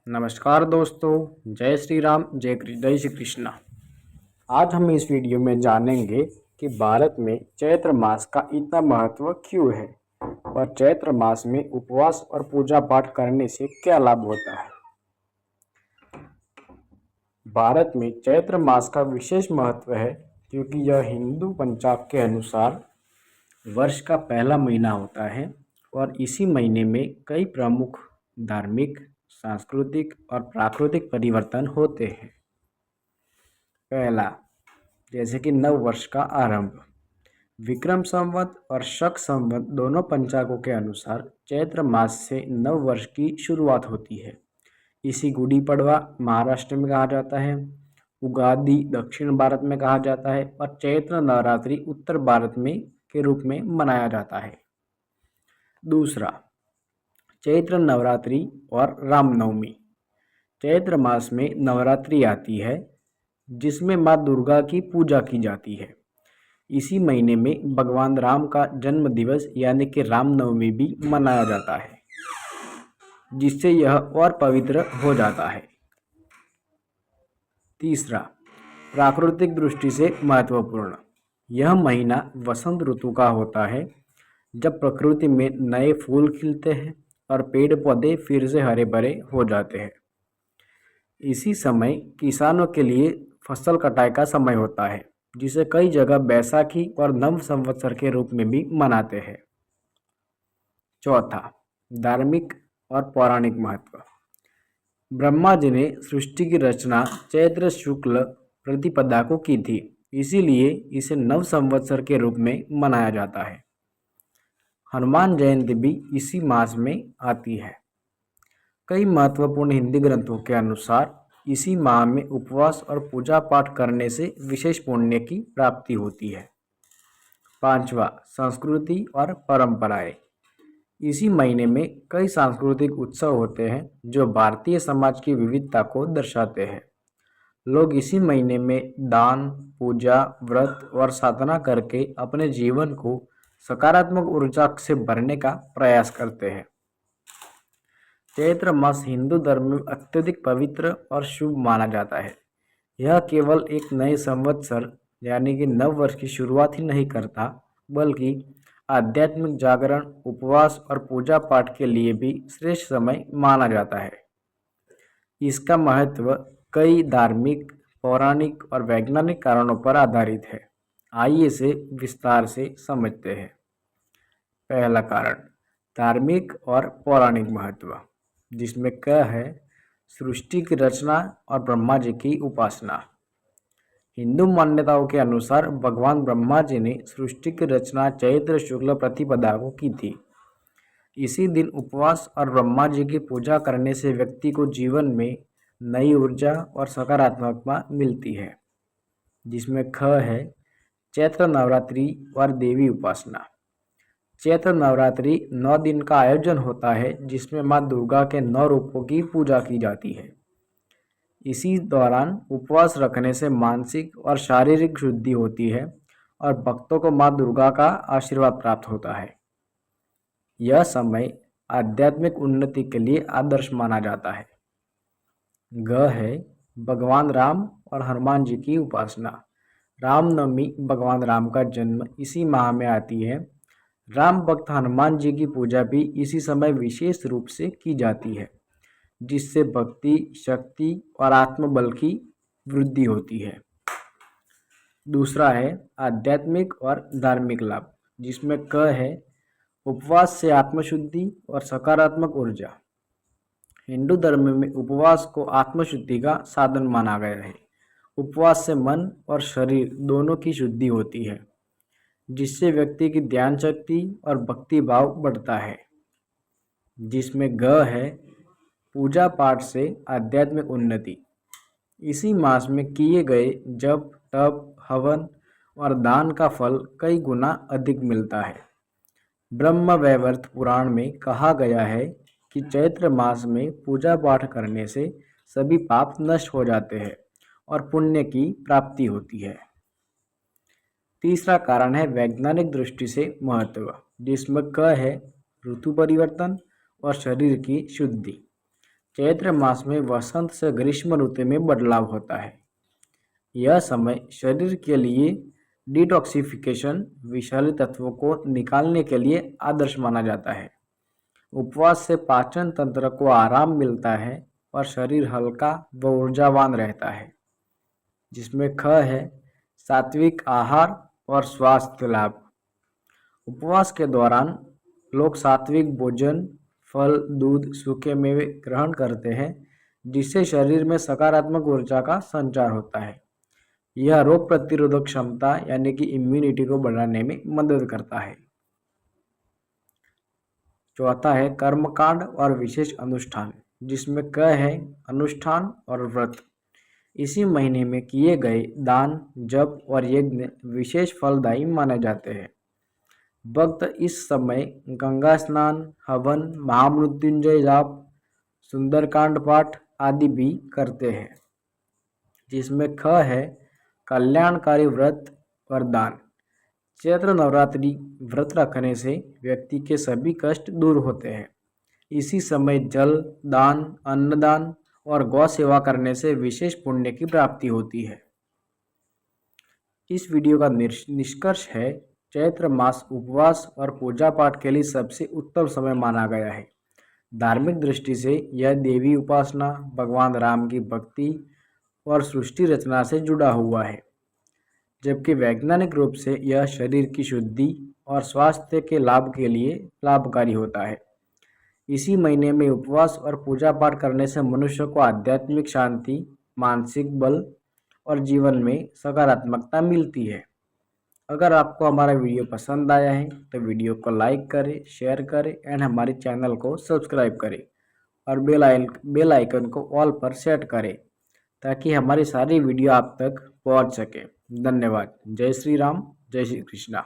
नमस्कार दोस्तों, जय श्री राम, जय श्री कृष्णा। आज हम इस वीडियो में जानेंगे कि भारत में चैत्र मास का इतना महत्व क्यों है और चैत्र मास में उपवास और पूजा पाठ करने से क्या लाभ होता है। भारत में चैत्र मास का विशेष महत्व है क्योंकि यह हिंदू पंचांग के अनुसार वर्ष का पहला महीना होता है और इसी महीने में कई प्रमुख धार्मिक, सांस्कृतिक और प्राकृतिक परिवर्तन होते हैं। पहला, जैसे कि नव वर्ष का आरंभ। विक्रम संवत और शक संवत दोनों पंचांगों के अनुसार चैत्र मास से नव वर्ष की शुरुआत होती है। इसी गुड़ी पड़वा महाराष्ट्र में कहा जाता है, उगादि दक्षिण भारत में कहा जाता है और चैत्र नवरात्रि उत्तर भारत में के रूप में मनाया जाता है। दूसरा, चैत्र नवरात्रि और रामनवमी। चैत्र मास में नवरात्रि आती है जिसमें माँ दुर्गा की पूजा की जाती है। इसी महीने में भगवान राम का जन्म दिवस यानी कि रामनवमी भी मनाया जाता है, जिससे यह और पवित्र हो जाता है। तीसरा, प्राकृतिक दृष्टि से महत्वपूर्ण। यह महीना वसंत ऋतु का होता है, जब प्रकृति में नए फूल खिलते हैं और पेड़ पौधे फिर से हरे भरे हो जाते हैं। इसी समय किसानों के लिए फसल कटाई का समय होता है, जिसे कई जगह बैसाखी और नव संवत्सर के रूप में भी मनाते हैं। चौथा, धार्मिक और पौराणिक महत्व। ब्रह्मा जी ने सृष्टि की रचना चैत्र शुक्ल प्रतिपदा को की थी, इसीलिए इसे नव संवत्सर के रूप में मनाया जाता है। हनुमान जयंती भी इसी मास में आती है। कई महत्वपूर्ण हिंदी ग्रंथों के अनुसार इसी माह में उपवास और पूजा पाठ करने से विशेष पुण्य की प्राप्ति होती है। पांचवा, संस्कृति और परंपराएं। इसी महीने में कई सांस्कृतिक उत्सव होते हैं जो भारतीय समाज की विविधता को दर्शाते हैं। लोग इसी महीने में दान, पूजा, व्रत और साधना करके अपने जीवन को सकारात्मक ऊर्जा से भरने का प्रयास करते हैं। चैत्र मास हिंदू धर्म में अत्यधिक पवित्र और शुभ माना जाता है। यह केवल एक नए संवत्सर यानी कि नव वर्ष की शुरुआत ही नहीं करता, बल्कि आध्यात्मिक जागरण, उपवास और पूजा पाठ के लिए भी श्रेष्ठ समय माना जाता है। इसका महत्व कई धार्मिक, पौराणिक और वैज्ञानिक कारणों पर आधारित है। आइए इसे विस्तार से समझते हैं। पहला कारण, धार्मिक और पौराणिक महत्व, जिसमें क है सृष्टि की रचना और ब्रह्मा जी की उपासना। हिंदू मान्यताओं के अनुसार भगवान ब्रह्मा जी ने सृष्टि की रचना चैत्र शुक्ल प्रतिपदा को की थी। इसी दिन उपवास और ब्रह्मा जी की पूजा करने से व्यक्ति को जीवन में नई ऊर्जा और सकारात्मकता मिलती है। जिसमें ख है चैत्र नवरात्रि और देवी उपासना। चैत्र नवरात्रि 9 दिन का आयोजन होता है, जिसमें माँ दुर्गा के 9 रूपों की पूजा की जाती है। इसी दौरान उपवास रखने से मानसिक और शारीरिक शुद्धि होती है और भक्तों को माँ दुर्गा का आशीर्वाद प्राप्त होता है। यह समय आध्यात्मिक उन्नति के लिए आदर्श माना जाता है। ग है भगवान राम और हनुमान जी की उपासना। रामनवमी भगवान राम का जन्म इसी माह में आती है। राम भक्त हनुमान जी की पूजा भी इसी समय विशेष रूप से की जाती है, जिससे भक्ति, शक्ति और आत्मबल की वृद्धि होती है। दूसरा है आध्यात्मिक और धार्मिक लाभ, जिसमें क है उपवास से आत्मशुद्धि और सकारात्मक ऊर्जा। हिंदू धर्म में उपवास को आत्मशुद्धि का साधन माना गया है। उपवास से मन और शरीर दोनों की शुद्धि होती है, जिससे व्यक्ति की ध्यान शक्ति और भक्ति भाव बढ़ता है। जिसमें ग है पूजा पाठ से आध्यात्मिक उन्नति। इसी मास में किए गए जप, तप, हवन और दान का फल कई गुना अधिक मिलता है। ब्रह्म वैवर्त पुराण में कहा गया है कि चैत्र मास में पूजा पाठ करने से सभी पाप नष्ट हो जाते हैं और पुण्य की प्राप्ति होती है। तीसरा कारण है वैज्ञानिक दृष्टि से महत्व, जिसमें क है ऋतु परिवर्तन और शरीर की शुद्धि। चैत्र मास में वसंत से ग्रीष्म ऋतु में बदलाव होता है। यह समय शरीर के लिए डिटॉक्सिफिकेशन, विषैले तत्वों को निकालने के लिए आदर्श माना जाता है। उपवास से पाचन तंत्र को आराम मिलता है और शरीर हल्का व ऊर्जावान रहता है। जिसमें ख है सात्विक आहार और स्वास्थ्य लाभ। उपवास के दौरान लोग सात्विक भोजन, फल, दूध, सूखे मेवे ग्रहण करते हैं, जिससे शरीर में सकारात्मक ऊर्जा का संचार होता है। यह रोग प्रतिरोधक क्षमता यानी कि इम्यूनिटी को बढ़ाने में मदद करता है। चौथा है कर्मकांड और विशेष अनुष्ठान, जिसमें क है अनुष्ठान और व्रत। इसी महीने में किए गए दान, जप और यज्ञ विशेष फलदायी माने जाते हैं। भक्त इस समय गंगा स्नान, हवन, महामृत्युंजय जाप, सुंदरकांड पाठ आदि भी करते हैं। जिसमें ख है कल्याणकारी व्रत और दान। चैत्र नवरात्रि व्रत रखने से व्यक्ति के सभी कष्ट दूर होते हैं। इसी समय जल दान, अन्नदान और गौ सेवा करने से विशेष पुण्य की प्राप्ति होती है। इस वीडियो का निष्कर्ष है, चैत्र मास उपवास और पूजा पाठ के लिए सबसे उत्तम समय माना गया है। धार्मिक दृष्टि से यह देवी उपासना, भगवान राम की भक्ति और सृष्टि रचना से जुड़ा हुआ है, जबकि वैज्ञानिक रूप से यह शरीर की शुद्धि और स्वास्थ्य के लाभ के लिए लाभकारी होता है। इसी महीने में उपवास और पूजा पाठ करने से मनुष्य को आध्यात्मिक शांति, मानसिक बल और जीवन में सकारात्मकता मिलती है। अगर आपको हमारा वीडियो पसंद आया है तो वीडियो को लाइक करें, शेयर करें एंड हमारे चैनल को सब्सक्राइब करें और बेल आइकन को ऑल पर सेट करें ताकि हमारी सारी वीडियो आप तक पहुंच सके। धन्यवाद। जय श्री राम, जय श्री कृष्णा।